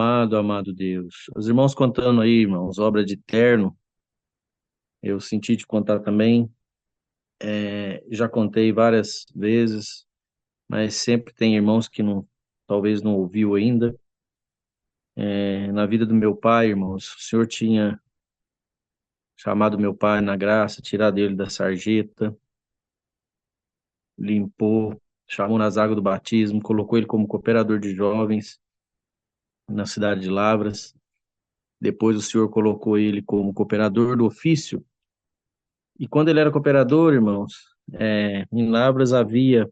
amado Deus. Os irmãos contando aí, irmãos, obra de terno, eu senti de contar também. Já contei várias vezes, mas sempre tem irmãos que não, talvez não ouviu ainda. Na vida do meu pai, irmãos, o Senhor tinha chamado meu pai na graça, tirado ele da sarjeta, limpou, chamou nas águas do batismo, colocou ele como cooperador de jovens na cidade de Lavras. Depois o Senhor colocou ele como cooperador do ofício. E quando ele era cooperador, irmãos, em Lavras havia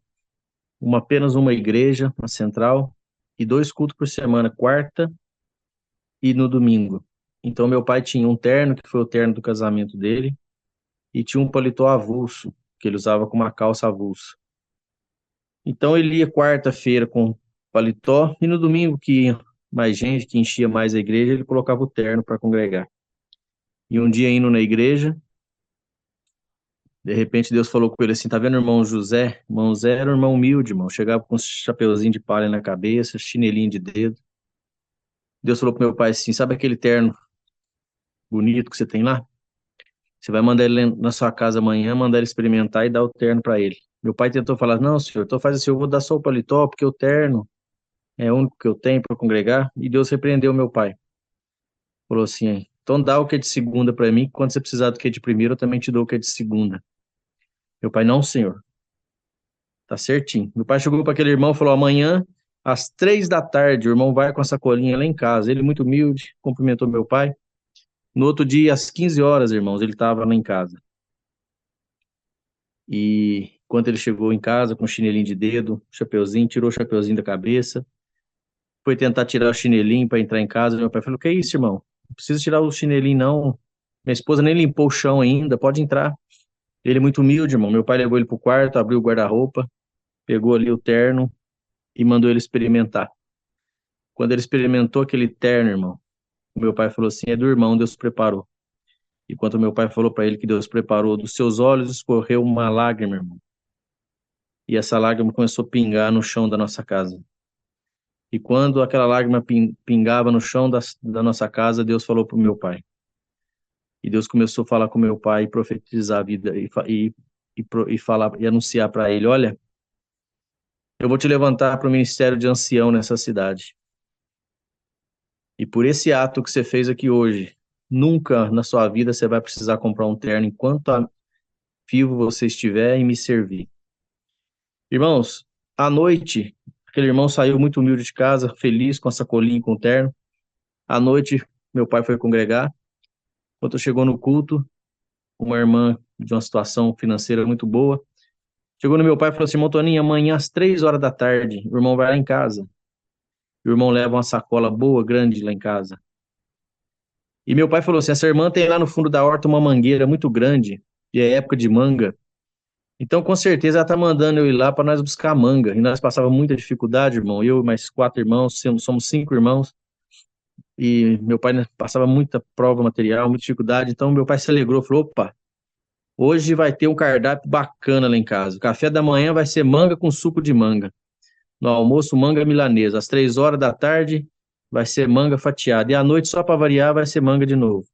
apenas uma igreja, uma central, e dois cultos por semana, quarta e no domingo. Então meu pai tinha um terno, que foi o terno do casamento dele, e tinha um paletó avulso, que ele usava com uma calça avulsa. Então ele ia quarta-feira com paletó, e no domingo, que ia mais gente, que enchia mais a igreja, ele colocava o terno para congregar. E um dia indo na igreja, de repente Deus falou com ele assim, tá vendo, irmão José? Irmão Zé era um irmão humilde, irmão. Chegava com um chapeuzinho de palha na cabeça, chinelinho de dedo. Deus falou pro meu pai assim, sabe aquele terno bonito que você tem lá? Você vai mandar ele na sua casa amanhã, mandar ele experimentar e dar o terno para ele. Meu pai tentou falar, não, senhor, então faz assim, eu vou dar só o paletó, porque o terno é o único que eu tenho para congregar. E Deus repreendeu meu pai. Falou assim, então dá o que é de segunda para mim, que quando você precisar do que é de primeira, eu também te dou o que é de segunda. Meu pai, não, senhor. Tá certinho. Meu pai chegou para aquele irmão e falou: amanhã, às 3 da tarde, o irmão vai com a sacolinha lá em casa. Ele, muito humilde, cumprimentou meu pai. No outro dia, às 15 horas, irmãos, ele estava lá em casa. E quando ele chegou em casa, com o chinelinho de dedo, chapeuzinho, tirou o chapeuzinho da cabeça, foi tentar tirar o chinelinho para entrar em casa. Meu pai falou: que é isso, irmão? Não precisa tirar o chinelinho, não. Minha esposa nem limpou o chão ainda, pode entrar. Ele, muito humilde, irmão. Meu pai levou ele pro quarto, abriu o guarda-roupa, pegou ali o terno e mandou ele experimentar. Quando ele experimentou aquele terno, irmão, o meu pai falou assim: é do irmão, Deus preparou. E quando meu pai falou para ele que Deus preparou, dos seus olhos escorreu uma lágrima, irmão. E essa lágrima começou a pingar no chão da nossa casa. E quando aquela lágrima pingava no chão da nossa casa, Deus falou para o meu pai. E Deus começou a falar com meu pai e profetizar a vida e falar e anunciar para ele: olha, eu vou te levantar para o ministério de ancião nessa cidade. E por esse ato que você fez aqui hoje, nunca na sua vida você vai precisar comprar um terno enquanto vivo você estiver e me servir. Irmãos, à noite, aquele irmão saiu muito humilde de casa, feliz com a sacolinha e com o terno. À noite, meu pai foi congregar. Quando chegou no culto, uma irmã de uma situação financeira muito boa, chegou no meu pai e falou assim: irmão Toninho, amanhã às 3 horas da tarde, o irmão vai lá em casa. O irmão leva uma sacola boa, grande lá em casa. E meu pai falou assim: essa irmã tem lá no fundo da horta uma mangueira muito grande, e é época de manga. Então, com certeza, ela tá mandando eu ir lá para nós buscar manga. E nós passava muita dificuldade, irmão. Eu e mais 4 irmãos, somos 5 irmãos. E meu pai, né, passava muita prova material, muita dificuldade. Então, meu pai se alegrou, falou: opa, hoje vai ter um cardápio bacana lá em casa. O café da manhã vai ser manga com suco de manga. No almoço, manga milanesa. Às 3 horas da tarde, vai ser manga fatiada. E à noite, só para variar, vai ser manga de novo.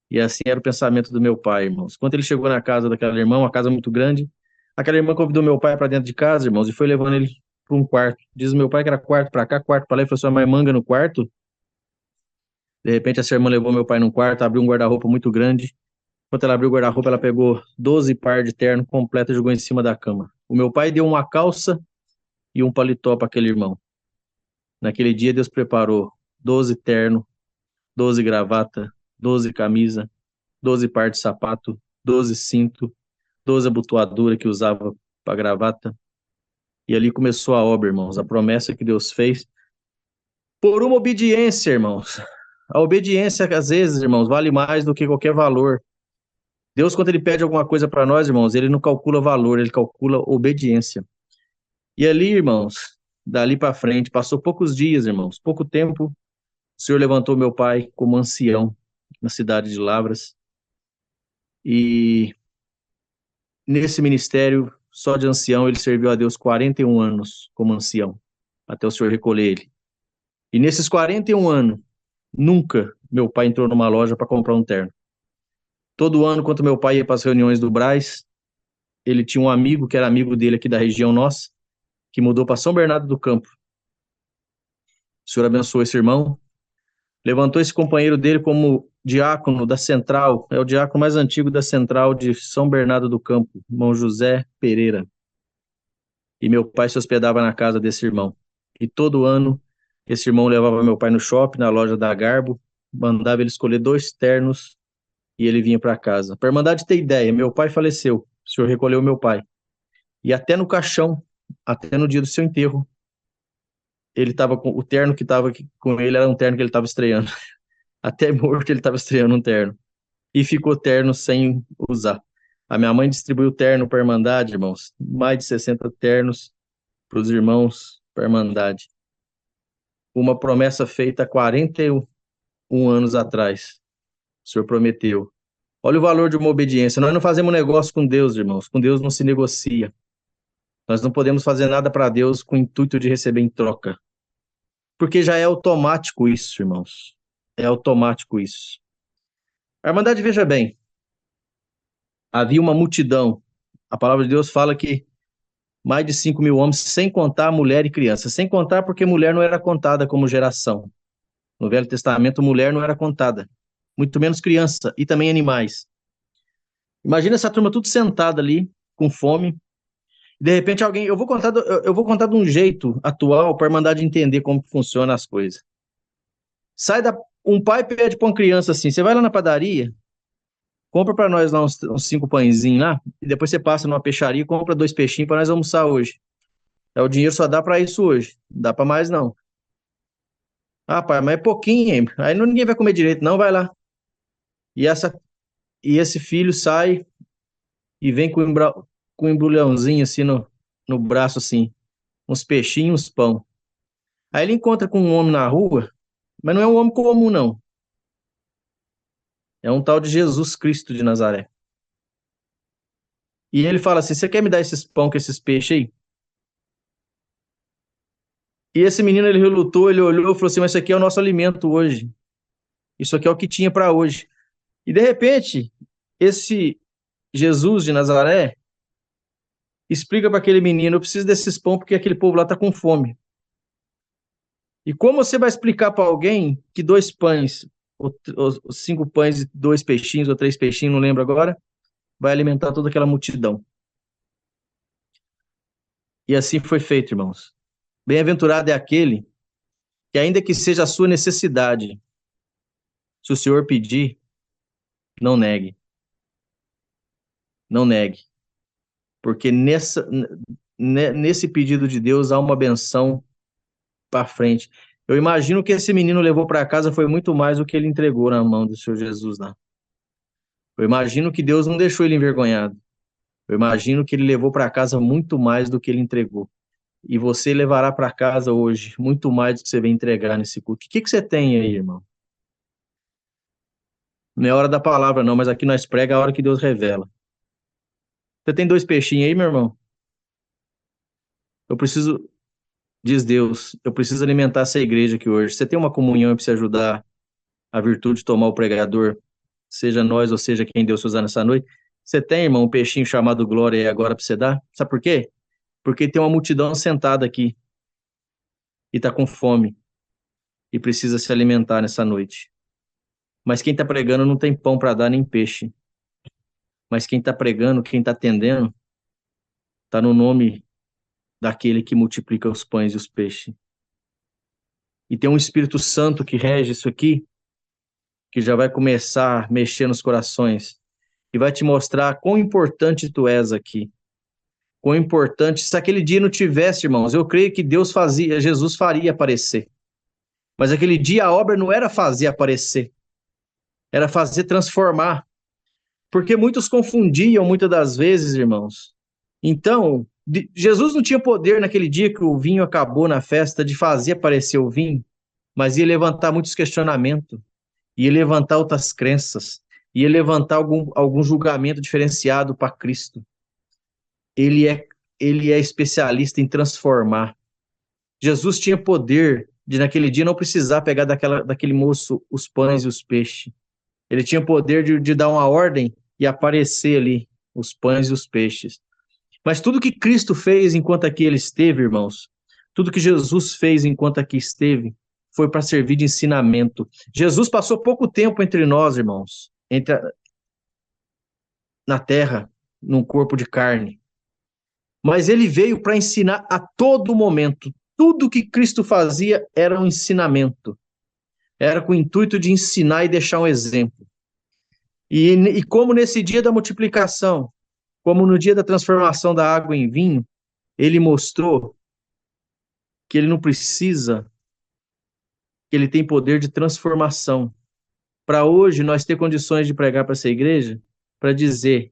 E assim era o pensamento do meu pai, irmãos. Quando ele chegou na casa daquela irmã, uma casa muito grande, aquela irmã convidou meu pai para dentro de casa, irmãos, e foi levando ele para um quarto. Diz meu pai que era quarto para cá, quarto para lá, e falou assim: mas manga no quarto? De repente, essa irmã levou meu pai num quarto, abriu um guarda-roupa muito grande. Quando ela abriu o guarda-roupa, ela pegou 12 par de terno completo e jogou em cima da cama. O meu pai deu uma calça e um paletó para aquele irmão. Naquele dia, Deus preparou 12 terno, 12 gravata, 12 camisa, 12 par de sapato, 12 cinto, 12 abotoaduras que usava para gravata. E ali começou a obra, irmãos, a promessa que Deus fez por uma obediência, irmãos. A obediência, às vezes, irmãos, vale mais do que qualquer valor. Deus, quando ele pede alguma coisa para nós, irmãos, ele não calcula valor, ele calcula obediência. E ali, irmãos, dali para frente, passou poucos dias, irmãos, pouco tempo, o Senhor levantou meu pai como ancião na cidade de Lavras. E nesse ministério, só de ancião, ele serviu a Deus 41 anos como ancião, até o Senhor recolher ele. E nesses 41 anos, nunca meu pai entrou numa loja para comprar um terno. Todo ano, quando meu pai ia para as reuniões do Brás, ele tinha um amigo que era amigo dele aqui da região nossa, que mudou para São Bernardo do Campo. O Senhor abençoou esse irmão, levantou esse companheiro dele como diácono da Central, é o diácono mais antigo da Central de São Bernardo do Campo, irmão José Pereira. E meu pai se hospedava na casa desse irmão. E todo ano, esse irmão levava meu pai no shopping, na loja da Garbo, mandava ele escolher 2 ternos e ele vinha para casa. Para a Irmandade ter ideia, meu pai faleceu, o senhor recolheu meu pai. E até no caixão, até no dia do seu enterro, ele estava com o terno que estava com ele, era um terno que ele estava estreando. Até morto ele estava estreando um terno. E ficou terno sem usar. A minha mãe distribuiu terno para a Irmandade, irmãos. Mais de 60 ternos para os irmãos para a Irmandade. Uma promessa feita há 41 anos atrás. O Senhor prometeu. Olha o valor de uma obediência. Nós não fazemos negócio com Deus, irmãos. Com Deus não se negocia. Nós não podemos fazer nada para Deus com o intuito de receber em troca. Porque já é automático isso, irmãos. É automático isso. A Irmandade, veja bem, havia uma multidão. A palavra de Deus fala que mais de 5 mil homens, sem contar mulher e criança. Sem contar porque mulher não era contada como geração. No Velho Testamento, mulher não era contada. Muito menos criança e também animais. Imagina essa turma tudo sentada ali, com fome. De repente alguém... Eu vou contar de um jeito atual para a Irmandade entender como funcionam as coisas. Um pai pede para uma criança assim, você vai lá na padaria, compra para nós lá uns 5 pãezinhos lá, e depois você passa numa peixaria e compra 2 peixinhos para nós almoçar hoje. O dinheiro só dá para isso hoje, não dá para mais não. Ah, pai, mas é pouquinho, hein? Aí ninguém vai comer direito, não, vai lá. E, esse filho sai e vem com um embrulhãozinho assim no braço, assim, uns peixinhos, uns pão. Aí ele encontra com um homem na rua, mas não é um homem comum, não. É um tal de Jesus Cristo de Nazaré. E ele fala assim, você quer me dar esses pão com esses peixes aí? E esse menino, ele relutou, ele olhou e falou assim, mas isso aqui é o nosso alimento hoje. Isso aqui é o que tinha para hoje. E de repente, esse Jesus de Nazaré explica para aquele menino, eu preciso desses pão porque aquele povo lá está com fome. E como você vai explicar para alguém que 2 pães, ou 5 pães e 2 peixinhos, ou 3 peixinhos, não lembro agora, vai alimentar toda aquela multidão? E assim foi feito, irmãos. Bem-aventurado é aquele que, ainda que seja a sua necessidade, se o Senhor pedir, não negue. Não negue. Porque nesse pedido de Deus há uma benção para frente. Eu imagino que esse menino levou para casa foi muito mais do que ele entregou na mão do Senhor Jesus lá. Eu imagino que Deus não deixou ele envergonhado. Eu imagino que ele levou para casa muito mais do que ele entregou. E você levará para casa hoje muito mais do que você vem entregar nesse culto. O que você tem aí, irmão? Não é hora da palavra, não, mas aqui nós prega a hora que Deus revela. Você tem 2 peixinhos aí, meu irmão? Eu preciso, diz Deus, eu preciso alimentar essa igreja aqui hoje. Você tem uma comunhão para se ajudar a virtude de tomar o pregador, seja nós ou seja quem Deus usar nessa noite? Você tem, irmão, um peixinho chamado Glória aí agora para você dar? Sabe por quê? Porque tem uma multidão sentada aqui e está com fome e precisa se alimentar nessa noite. Mas quem está pregando não tem pão para dar nem peixe. Mas quem está pregando, quem está atendendo, está no nome daquele que multiplica os pães e os peixes. E tem um Espírito Santo que rege isso aqui, que já vai começar a mexer nos corações e vai te mostrar quão importante tu és aqui. Quão importante, se aquele dia não tivesse, irmãos, eu creio que Jesus faria aparecer. Mas aquele dia a obra não era fazer aparecer, era fazer transformar. Porque muitos confundiam muitas das vezes, irmãos. Então, Jesus não tinha poder naquele dia que o vinho acabou na festa de fazer aparecer o vinho, mas ia levantar muitos questionamentos, ia levantar outras crenças, ia levantar algum julgamento diferenciado para Cristo. Ele é especialista em transformar. Jesus tinha poder de naquele dia não precisar pegar daquele moço os pães e os peixes. Ele tinha poder de dar uma ordem e aparecer ali os pães e os peixes. Mas tudo que Cristo fez enquanto aqui ele esteve, irmãos, tudo que Jesus fez enquanto aqui esteve, foi para servir de ensinamento. Jesus passou pouco tempo entre nós, irmãos, na terra, num corpo de carne. Mas ele veio para ensinar a todo momento. Tudo que Cristo fazia era um ensinamento. Era com o intuito de ensinar e deixar um exemplo. E como nesse dia da multiplicação, como no dia da transformação da água em vinho, ele mostrou que ele não precisa, que ele tem poder de transformação. Para hoje nós ter condições de pregar para essa igreja, para dizer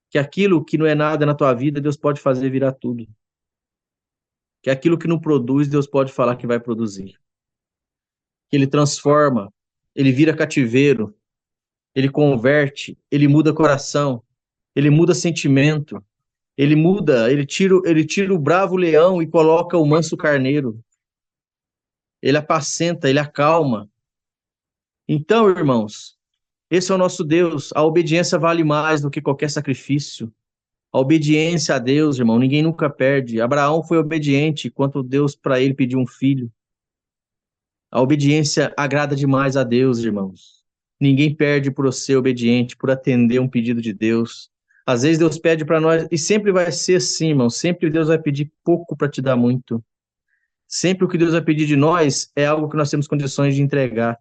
que aquilo que não é nada na tua vida, Deus pode fazer virar tudo. Que aquilo que não produz, Deus pode falar que vai produzir. Que ele transforma, ele vira cativeiro, ele converte, ele muda coração, ele muda sentimento, ele tira o bravo leão e coloca o manso carneiro. Ele apacenta, ele acalma. Então, irmãos, esse é o nosso Deus. A obediência vale mais do que qualquer sacrifício. A obediência a Deus, irmão, ninguém nunca perde. Abraão foi obediente quando Deus para ele pediu um filho. A obediência agrada demais a Deus, irmãos. Ninguém perde por ser obediente, por atender um pedido de Deus. Às vezes Deus pede para nós, e sempre vai ser assim, irmão. Sempre Deus vai pedir pouco para te dar muito. Sempre o que Deus vai pedir de nós é algo que nós temos condições de entregar.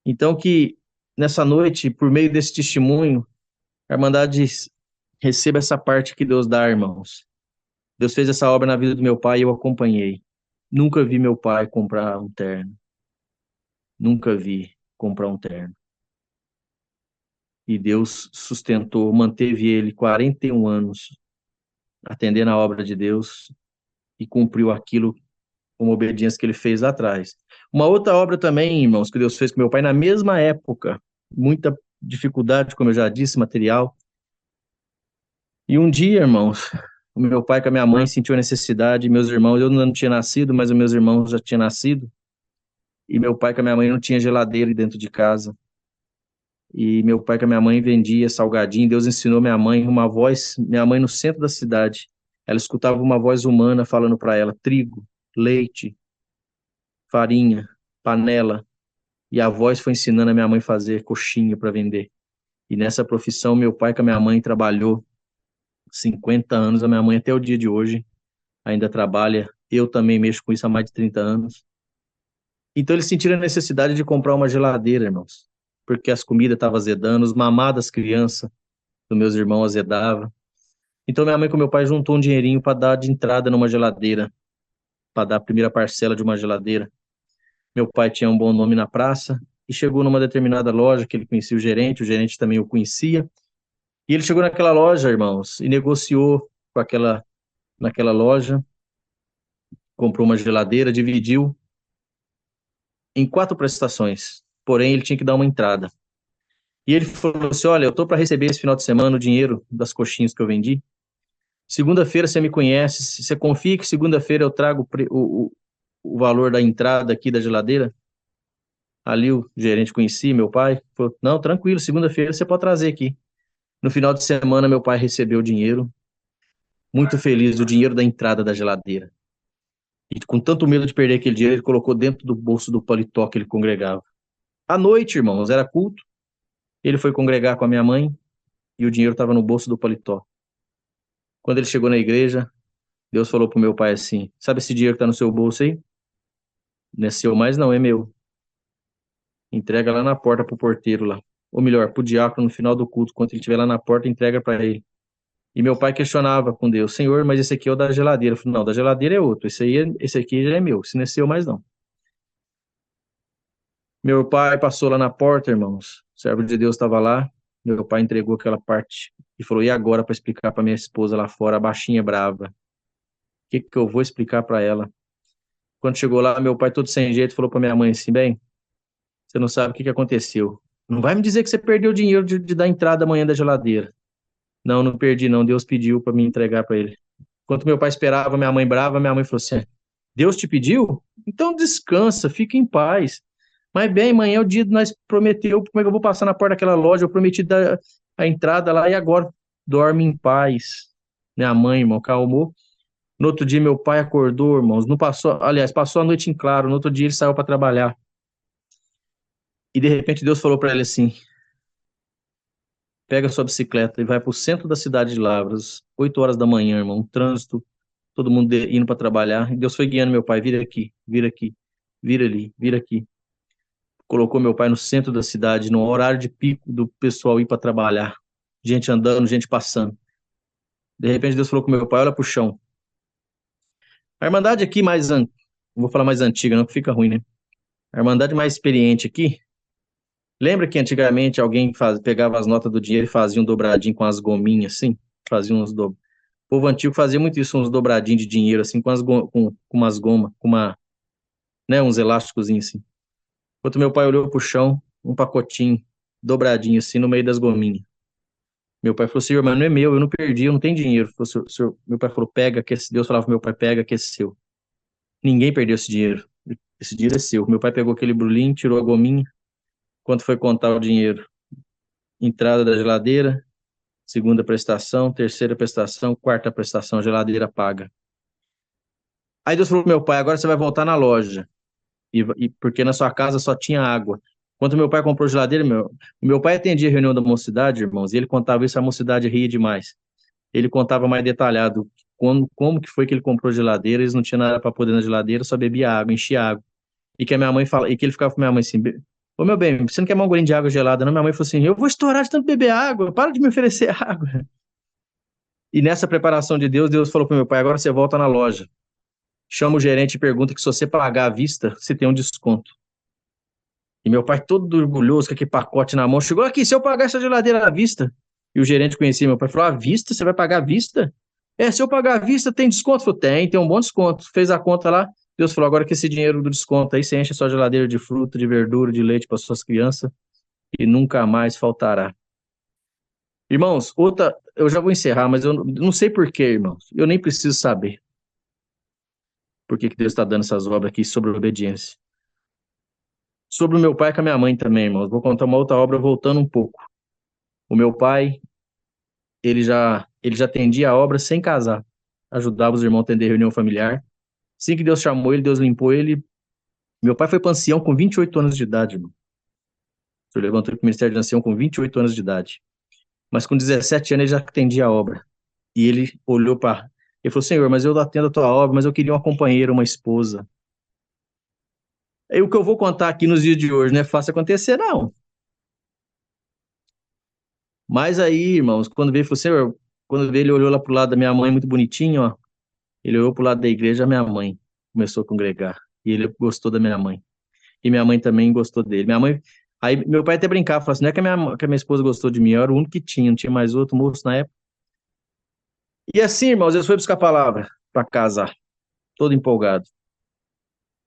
Então, que nessa noite, por meio desse testemunho, a Irmandade receba essa parte que Deus dá, irmãos. Deus fez essa obra na vida do meu pai e eu acompanhei. Nunca vi meu pai comprar um terno. Nunca vi comprar um terno. E Deus sustentou, manteve ele 41 anos, atendendo a obra de Deus e cumpriu aquilo como obediência que ele fez lá atrás. Uma outra obra também, irmãos, que Deus fez com meu pai na mesma época, muita dificuldade, como eu já disse, material. E um dia, irmãos, o meu pai com a minha mãe sentiu a necessidade, meus irmãos, eu não tinha nascido, mas os meus irmãos já tinham nascido, e meu pai com a minha mãe não tinha geladeira dentro de casa. E meu pai com a minha mãe vendia salgadinho, Deus ensinou minha mãe no centro da cidade, ela escutava uma voz humana falando para ela, trigo, leite, farinha, panela, e a voz foi ensinando a minha mãe a fazer coxinha para vender. E nessa profissão, meu pai com a minha mãe trabalhou 50 anos, a minha mãe até o dia de hoje ainda trabalha, eu também mexo com isso há mais de 30 anos. Então eles sentiram a necessidade de comprar uma geladeira, irmãos, porque as comidas estavam azedando, os mamados das crianças dos meus irmãos azedava. Então minha mãe com meu pai juntou um dinheirinho para dar de entrada numa geladeira, para dar a primeira parcela de uma geladeira. Meu pai tinha um bom nome na praça e chegou numa determinada loja que ele conhecia o gerente também o conhecia. E ele chegou naquela loja, irmãos, e negociou naquela loja, comprou uma geladeira, dividiu em 4 prestações, porém ele tinha que dar uma entrada. E ele falou assim, olha, eu estou para receber esse final de semana o dinheiro das coxinhas que eu vendi. Segunda-feira você me conhece, você confia que segunda-feira eu trago o valor da entrada aqui da geladeira? Ali o gerente conhecia, meu pai, falou, não, tranquilo, segunda-feira você pode trazer aqui. No final de semana, meu pai recebeu o dinheiro, muito feliz, o dinheiro da entrada da geladeira. E com tanto medo de perder aquele dinheiro, ele colocou dentro do bolso do paletó que ele congregava. À noite, irmãos, era culto, ele foi congregar com a minha mãe e o dinheiro estava no bolso do paletó. Quando ele chegou na igreja, Deus falou pro meu pai assim, sabe esse dinheiro que está no seu bolso aí? Não é seu mais não, é meu. Entrega lá na porta pro porteiro lá. Ou melhor, pro diácono no final do culto, quando ele estiver lá na porta, entrega para ele. E meu pai questionava com Deus, Senhor, mas esse aqui é o da geladeira. Eu falei, não, da geladeira é outro, esse aqui já é meu, esse não é seu mais não. Meu pai passou lá na porta, irmãos, o servo de Deus estava lá, meu pai entregou aquela parte e falou, e agora para explicar para minha esposa lá fora, a baixinha brava, o que que eu vou explicar para ela? Quando chegou lá, meu pai todo sem jeito falou para minha mãe assim, bem, você não sabe o que que aconteceu. Não vai me dizer que você perdeu o dinheiro de dar entrada amanhã da geladeira. Não, não perdi não, Deus pediu para me entregar para ele. Enquanto meu pai esperava, minha mãe brava, minha mãe falou assim, Deus te pediu? Então descansa, fica em paz. Mas bem, amanhã é o dia que nós prometeu, como é que eu vou passar na porta daquela loja? Eu prometi dar a entrada lá e agora dorme em paz. Minha mãe, irmão, calmou. No outro dia, meu pai acordou, irmãos. Não passou, aliás, passou a noite em claro. No outro dia, ele saiu para trabalhar. E de repente, Deus falou para ele assim: pega sua bicicleta e vai para o centro da cidade de Lavras, 8 horas da manhã, irmão. Um trânsito, todo mundo indo para trabalhar. E Deus foi guiando meu pai: vira aqui, vira ali, vira aqui. Colocou meu pai no centro da cidade, no horário de pico do pessoal ir para trabalhar. Gente andando, gente passando. De repente, Deus falou com meu pai: olha para o chão. A Irmandade aqui não vou falar mais antiga, não, que fica ruim, né? A Irmandade mais experiente aqui. Lembra que antigamente alguém pegava as notas do dinheiro e fazia um dobradinho com as gominhas, assim? Fazia uns do... O povo antigo fazia muito isso, uns dobradinhos de dinheiro, assim, com umas gomas, né, uns elásticos, assim. Enquanto meu pai olhou pro chão, um pacotinho dobradinho, assim, no meio das gominhas. Meu pai falou: senhor, mas não é meu, eu não perdi, eu não tenho dinheiro. Falou: meu pai falou: pega, que esse... Deus falava pro meu pai: pega, que esse é seu. Ninguém perdeu esse dinheiro. Esse dinheiro é seu. Meu pai pegou aquele brulinho, tirou a gominha. Quando foi contar o dinheiro? Entrada da geladeira, segunda prestação, terceira prestação, quarta prestação, geladeira paga. Aí Deus falou pro meu pai: agora você vai voltar na loja, porque na sua casa só tinha água. Quando meu pai comprou geladeira, meu pai atendia a reunião da mocidade, irmãos, e ele contava isso, a mocidade ria demais. Ele contava mais detalhado como que foi que ele comprou geladeira, eles não tinham nada para poder na geladeira, só bebia água, enchia água. E que a minha mãe fala, e que ele ficava com minha mãe assim: ô meu bem, você não quer mais um golinho de água gelada, não? Minha mãe falou assim: eu vou estourar de tanto beber água, para de me oferecer água. E nessa preparação de Deus, Deus falou para meu pai: agora você volta na loja, chama o gerente e pergunta que se você pagar à vista, você tem um desconto. E meu pai, todo orgulhoso, com aquele pacote na mão, chegou aqui: se eu pagar essa geladeira à vista. E o gerente conhecia meu pai, falou: à vista? Você vai pagar à vista? É, se eu pagar à vista, tem desconto? Falei: tem um bom desconto. Fez a conta lá, Deus falou: agora que esse dinheiro do desconto aí, você enche a sua geladeira de fruta, de verdura, de leite para suas crianças e nunca mais faltará. Irmãos, outra, eu já vou encerrar, mas eu não sei por quê, irmãos. Eu nem preciso saber por que que Deus está dando essas obras aqui sobre obediência. Sobre o meu pai com a minha mãe também, irmãos. Vou contar uma outra obra voltando um pouco. O meu pai, ele já atendia a obra sem casar. Ajudava os irmãos a atender reunião familiar. Assim que Deus chamou ele, Deus limpou ele. Meu pai foi para ancião com 28 anos de idade, irmão. O senhor levantou para o ministério de ancião com 28 anos de idade. Mas com 17 anos ele já atendia a obra. E ele olhou para... Ele falou: senhor, mas eu atendo a tua obra, mas eu queria uma companheira, uma esposa. É o que eu vou contar aqui nos dias de hoje, não é fácil acontecer, não. Mas aí, irmãos, quando veio, ele falou: senhor, quando veio, ele olhou lá pro lado da minha mãe, muito bonitinho, ó. Ele olhou pro lado da igreja, a minha mãe começou a congregar. E ele gostou da minha mãe. E minha mãe também gostou dele. Minha mãe... Aí meu pai até brincava, falava assim: não é que a minha esposa gostou de mim, eu era o único que tinha, não tinha mais outro moço na época. E assim, irmãos, eu fui buscar a palavra para casar, todo empolgado.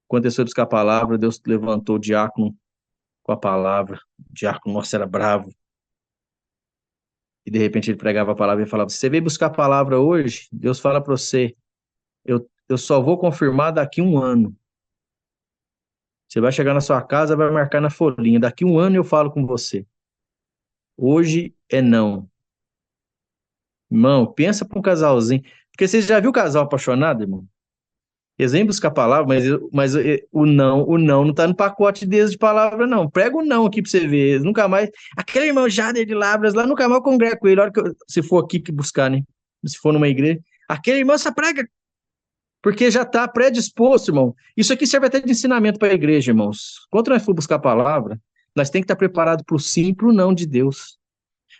Quando eu fui buscar a palavra, Deus levantou o diácono com a palavra. O diácono, nossa, era bravo. E de repente ele pregava a palavra e falava: você veio buscar a palavra hoje? Deus fala para você: eu só vou confirmar daqui um ano. Você vai chegar na sua casa, vai marcar na folhinha. Daqui um ano eu falo com você. Hoje é não. Irmão, pensa para um casalzinho. Porque você já viu casal apaixonado, irmão? Eles vêm buscar a palavra, mas o não tá no pacote deles de palavra, não. Prega o não aqui para você ver. Eles nunca mais. Aquele irmão Jader de Lavras lá, nunca mais eu congrego com ele. A hora que se for aqui que buscar, né? Se for numa igreja. Aquele irmão só prega porque já está predisposto, irmão. Isso aqui serve até de ensinamento para a igreja, irmãos. Quando nós for buscar a palavra, nós temos que estar preparados para o sim e para o não de Deus.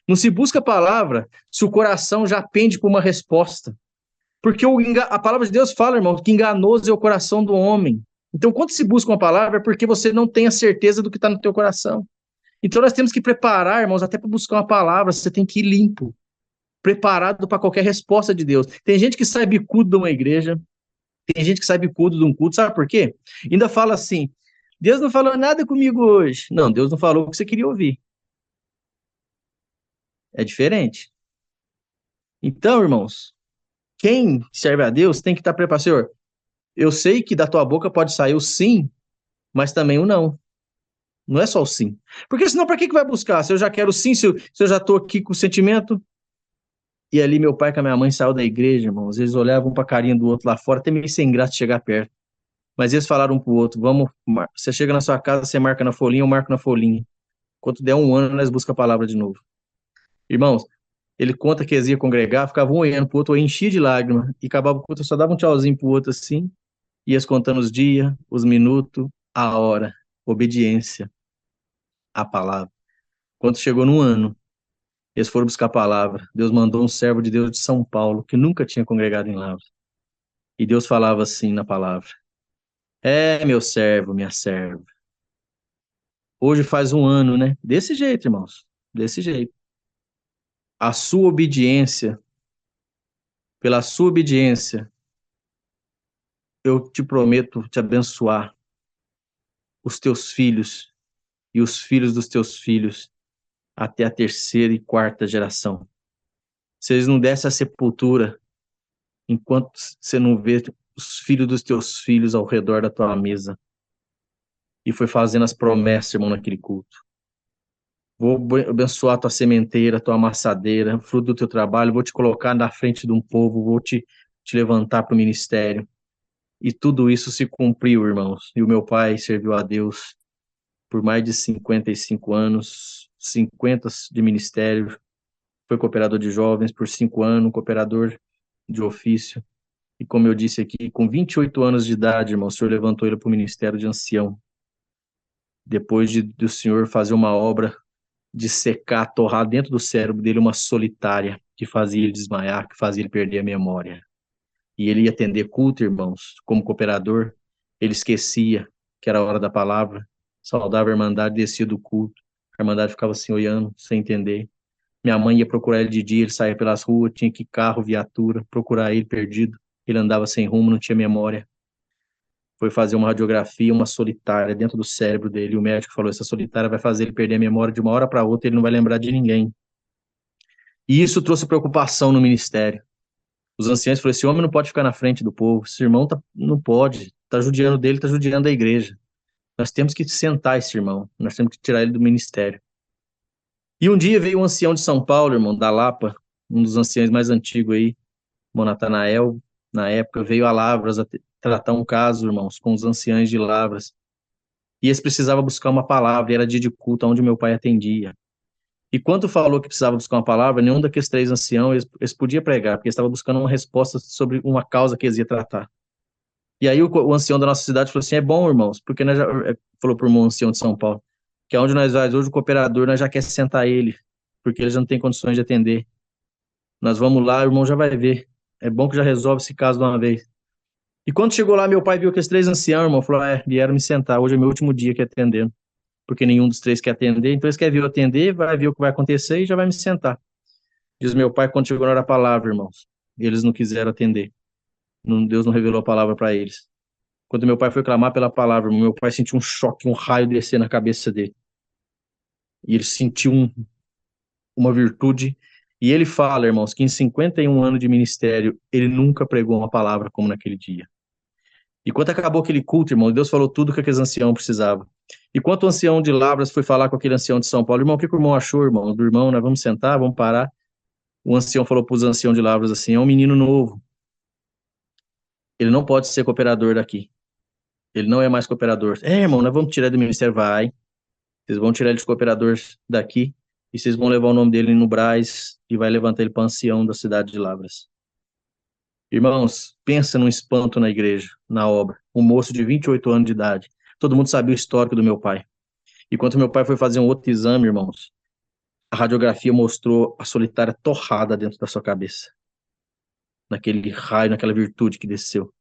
Não se busca a palavra se o coração já pende por uma resposta. Porque a palavra de Deus fala, irmão, que enganoso é o coração do homem. Então, quando se busca uma palavra, é porque você não tem a certeza do que está no teu coração. Então, nós temos que preparar, irmãos, até para buscar uma palavra, você tem que ir limpo, preparado para qualquer resposta de Deus. Tem gente que sai bicudo de uma igreja, tem gente que sai bicudo de um culto, sabe por quê? Ainda fala assim: Deus não falou nada comigo hoje. Não, Deus não falou o que você queria ouvir. É diferente. Então, irmãos, quem serve a Deus tem que estar preparado. Senhor, eu sei que da tua boca pode sair o sim, mas também o não. Não é só o sim. Porque senão, para que vai buscar? Se eu já quero sim, se eu já estou aqui com o sentimento. E ali meu pai com a minha mãe saiu da igreja, irmãos. Eles olhavam um pra carinha do outro lá fora, até meio sem graça de chegar perto. Mas eles falaram um pro outro: vamos, você chega na sua casa, você marca na folhinha, eu marco na folhinha. Quando der um ano, nós busca a palavra de novo. Irmãos, ele conta que eles iam congregar, ficavam um olhando pro outro, enchia de lágrimas, e acabava o culto, só dava um tchauzinho pro outro assim, ia contando os dias, os minutos, a hora, obediência à palavra. Quando chegou no ano, eles foram buscar a palavra. Deus mandou um servo de Deus de São Paulo, que nunca tinha congregado em Lavras. E Deus falava assim na palavra: é, meu servo, minha serva. Hoje faz um ano, né? Desse jeito, irmãos. Desse jeito. A sua obediência, pela sua obediência, eu te prometo te abençoar os teus filhos e os filhos dos teus filhos até a terceira e quarta geração. Se eles não dessem a sepultura, enquanto você não vê os filhos dos teus filhos ao redor da tua mesa. E foi fazendo as promessas, irmão, naquele culto. Vou abençoar a tua sementeira, a tua amassadeira, fruto do teu trabalho, vou te colocar na frente de um povo, vou te levantar para o ministério. E tudo isso se cumpriu, irmãos. E o meu pai serviu a Deus por mais de 55 anos, 50 de ministério, foi cooperador de jovens por 5 anos, cooperador de ofício. E como eu disse aqui, com 28 anos de idade, irmão, o Senhor levantou ele para o ministério de ancião. Depois do Senhor fazer uma obra de secar, torrar dentro do cérebro dele uma solitária que fazia ele desmaiar, que fazia ele perder a memória. E ele ia atender culto, irmãos, como cooperador, ele esquecia que era a hora da palavra, saudava a Irmandade, descia do culto, a Irmandade ficava assim olhando, sem entender. Minha mãe ia procurar ele de dia, ele saía pelas ruas, tinha que ir carro, viatura, procurar ele perdido, ele andava sem rumo, não tinha memória. Foi fazer uma radiografia, uma solitária dentro do cérebro dele, e o médico falou, essa solitária vai fazer ele perder a memória de uma hora para outra, ele não vai lembrar de ninguém. E isso trouxe preocupação no ministério. Os anciãos falaram, esse homem não pode ficar na frente do povo, esse irmão não pode, está judiando dele, está judiando da igreja. Nós temos que sentar esse irmão, nós temos que tirar ele do ministério. E um dia veio um ancião de São Paulo, irmão, da Lapa, um dos anciãos mais antigos aí, irmão Natanael, na época, veio a Lavras a tratar um caso, irmãos, com os anciãos de Lavras. E eles precisavam buscar uma palavra, e era dia de culto onde meu pai atendia. E quando falou que precisava buscar uma palavra, nenhum daqueles 3 anciãos, eles podiam pregar, porque eles estavam buscando uma resposta sobre uma causa que eles iam tratar. E aí o ancião da nossa cidade falou assim, é bom, irmãos, porque nós já, falou para o irmão ancião de São Paulo, que é onde nós vamos hoje, o cooperador, nós já quer sentar ele, porque ele já não tem condições de atender. Nós vamos lá, o irmão já vai ver. É bom que já resolve esse caso de uma vez. E quando chegou lá, meu pai viu que os 3 anciãos, irmão, falou, vieram me sentar, hoje é meu último dia aqui atendendo, porque nenhum dos 3 quer atender, então eles querem vir eu atender, vai ver o que vai acontecer e já vai me sentar. Diz meu pai, quando chegou na hora da palavra, irmãos, eles não quiseram atender. Deus não revelou a palavra para eles. Quando meu pai foi clamar pela palavra, meu pai sentiu um choque, um raio descer na cabeça dele. E ele sentiu uma virtude. E ele fala, irmãos, que em 51 anos de ministério, ele nunca pregou uma palavra como naquele dia. E quando acabou aquele culto, irmão, Deus falou tudo que aqueles anciãos precisavam. E quando o ancião de Lavras foi falar com aquele ancião de São Paulo, irmão, o que o irmão achou, irmão? Do irmão, nós vamos sentar, vamos parar. O ancião falou para os anciãos de Lavras assim, é um menino novo. Ele não pode ser cooperador daqui. Ele não é mais cooperador. Irmão, nós vamos tirar ele do ministério, vai. Vocês vão tirar ele de cooperador daqui e vocês vão levar o nome dele no Brás e vai levantar ele para ancião da cidade de Lavras. Irmãos, pensa num espanto na igreja, na obra. Um moço de 28 anos de idade. Todo mundo sabia o histórico do meu pai. E quando meu pai foi fazer um outro exame, irmãos, a radiografia mostrou a solitária torrada dentro da sua cabeça. Naquele raio, naquela virtude que desceu.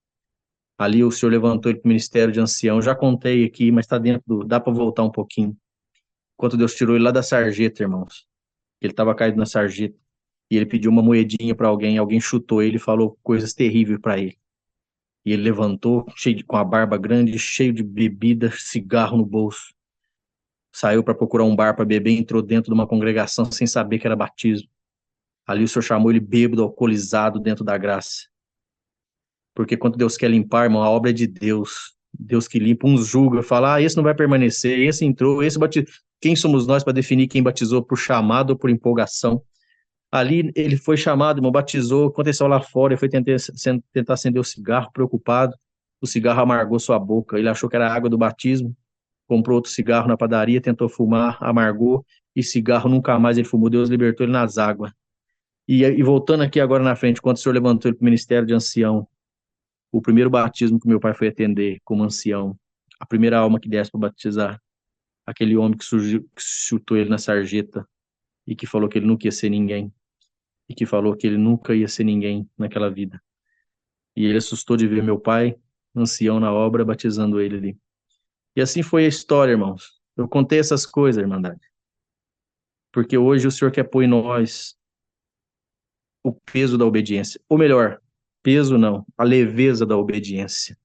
Ali o senhor levantou ele para o ministério de ancião. Já contei aqui, mas está dentro dá para voltar um pouquinho. Enquanto Deus tirou ele lá da sarjeta, irmãos. Ele estava caído na sarjeta. E ele pediu uma moedinha para alguém chutou ele e falou coisas terríveis para ele. E ele levantou, com a barba grande, cheio de bebida, cigarro no bolso. Saiu para procurar um bar para beber, entrou dentro de uma congregação sem saber que era batismo. Ali o senhor chamou ele bêbado, alcoolizado dentro da graça. Porque quando Deus quer limpar, irmão, a obra é de Deus. Deus que limpa, uns julga, fala, esse não vai permanecer, esse entrou, esse batizou. Quem somos nós para definir quem batizou por chamado ou por empolgação? Ali ele foi chamado, irmão, batizou, aconteceu lá fora, ele foi tentar acender o cigarro, preocupado. O cigarro amargou sua boca, ele achou que era a água do batismo, comprou outro cigarro na padaria, tentou fumar, amargou, e cigarro nunca mais ele fumou, Deus libertou ele nas águas. E voltando aqui agora na frente, quando o senhor levantou ele para o ministério de ancião, o primeiro batismo que meu pai foi atender como ancião, a primeira alma que desce para batizar, aquele homem que surgiu, que chutou ele na sarjeta e que falou que ele nunca ia ser ninguém, e que falou que ele nunca ia ser ninguém naquela vida. E ele assustou de ver meu pai, ancião na obra, batizando ele ali. E assim foi a história, irmãos. Eu contei essas coisas, irmandade, porque hoje o Senhor quer pôr em nós o peso da obediência. Ou melhor, peso não, a leveza da obediência.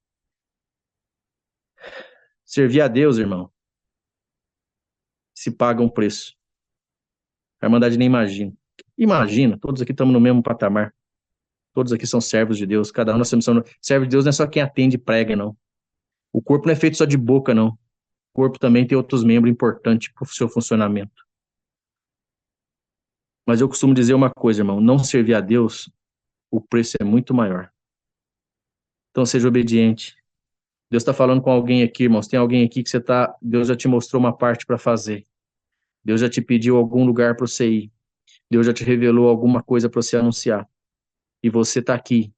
Servir a Deus, irmão, se paga um preço. A Irmandade nem imagina. Imagina, todos aqui estamos no mesmo patamar. Todos aqui são servos de Deus. Cada um nós temos servo de Deus não é só quem atende e prega, não. O corpo não é feito só de boca, não. O corpo também tem outros membros importantes para o seu funcionamento. Mas eu costumo dizer uma coisa, irmão, não servir a Deus, o preço é muito maior. Então seja obediente. Deus está falando com alguém aqui, irmãos. Tem alguém aqui que Deus já te mostrou uma parte para fazer. Deus já te pediu algum lugar para você ir. Deus já te revelou alguma coisa para você anunciar. E você está aqui.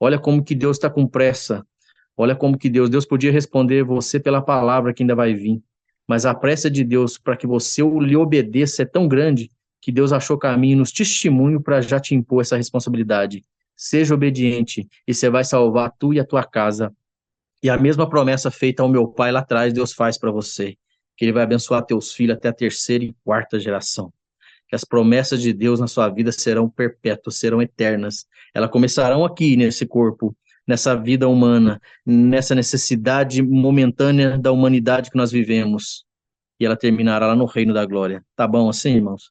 Olha como que Deus está com pressa. Olha como que Deus podia responder você pela palavra que ainda vai vir. Mas a pressa de Deus para que você lhe obedeça é tão grande que Deus achou caminho nos testemunhos para já te impor essa responsabilidade. Seja obediente e você vai salvar tu e a tua casa. E a mesma promessa feita ao meu pai lá atrás, Deus faz para você. Que ele vai abençoar teus filhos até a terceira e quarta geração. Que as promessas de Deus na sua vida serão perpétuas, serão eternas. Elas começarão aqui nesse corpo, nessa vida humana, nessa necessidade momentânea da humanidade que nós vivemos. E ela terminará lá no reino da glória. Tá bom assim, irmãos?